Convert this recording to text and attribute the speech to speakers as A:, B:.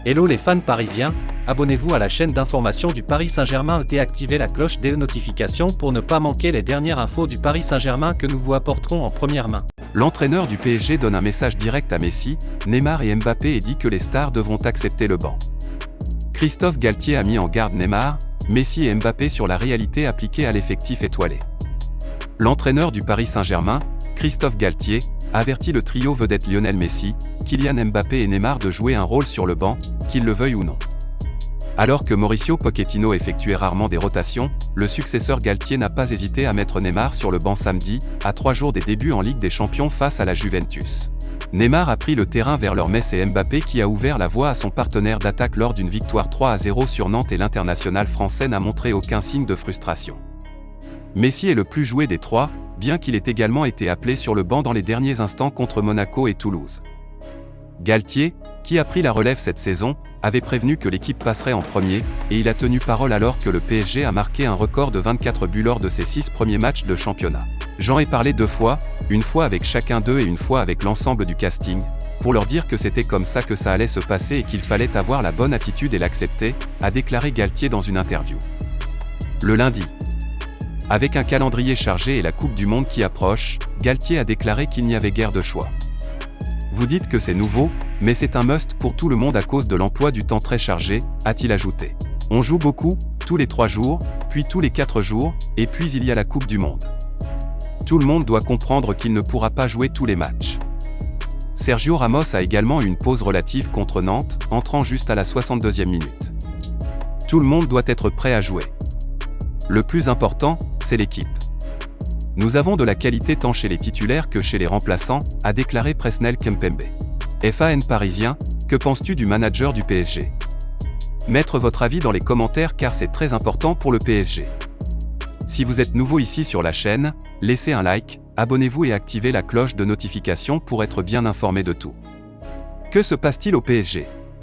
A: Hello les fans parisiens, abonnez-vous à la chaîne d'information du Paris Saint-Germain et activez la cloche des notifications pour ne pas manquer les dernières infos du Paris Saint-Germain que nous vous apporterons en première main.
B: L'entraîneur du PSG donne un message direct à Messi, Neymar et Mbappé et dit que les stars devront accepter le banc. Christophe Galtier a mis en garde Neymar, Messi et Mbappé sur la réalité appliquée à l'effectif étoilé. L'entraîneur du Paris Saint-Germain, Christophe Galtier, avertit le trio vedette Lionel Messi, Kylian Mbappé et Neymar de jouer un rôle sur le banc, qu'ils le veuillent ou non. Alors que Mauricio Pochettino effectuait rarement des rotations, le successeur Galtier n'a pas hésité à mettre Neymar sur le banc samedi, à 3 jours des débuts en Ligue des Champions face à la Juventus. Neymar a pris le terrain vers leur Messi et Mbappé qui a ouvert la voie à son partenaire d'attaque lors d'une victoire 3-0 sur Nantes et l'international français n'a montré aucun signe de frustration. Messi est le plus joué des trois, bien qu'il ait également été appelé sur le banc dans les derniers instants contre Monaco et Toulouse. Galtier, qui a pris la relève cette saison, avait prévenu que l'équipe passerait en premier, et il a tenu parole alors que le PSG a marqué un record de 24 buts lors de ses 6 premiers matchs de championnat. J'en ai parlé 2 fois, une fois avec chacun d'eux et une fois avec l'ensemble du casting, pour leur dire que c'était comme ça que ça allait se passer et qu'il fallait avoir la bonne attitude et l'accepter, a déclaré Galtier dans une interview. Le lundi. Avec un calendrier chargé et la Coupe du Monde qui approche, Galtier a déclaré qu'il n'y avait guère de choix. Vous dites que c'est nouveau, mais c'est un must pour tout le monde à cause de l'emploi du temps très chargé, a-t-il ajouté. On joue beaucoup, tous les 3 jours, puis tous les 4 jours, et puis il y a la Coupe du Monde. Tout le monde doit comprendre qu'il ne pourra pas jouer tous les matchs. Sergio Ramos a également eu une pause relative contre Nantes, entrant juste à la 62e minute. Tout le monde doit être prêt à jouer. Le plus important, c'est l'équipe. Nous avons de la qualité tant chez les titulaires que chez les remplaçants, a déclaré Presnel Kimpembe. FAN parisien, que penses-tu du manager du PSG? Mettre votre avis dans les commentaires car c'est très important pour le PSG. Si vous êtes nouveau ici sur la chaîne, laissez un like, abonnez-vous et activez la cloche de notification pour être bien informé de tout. Que se passe-t-il au PSG?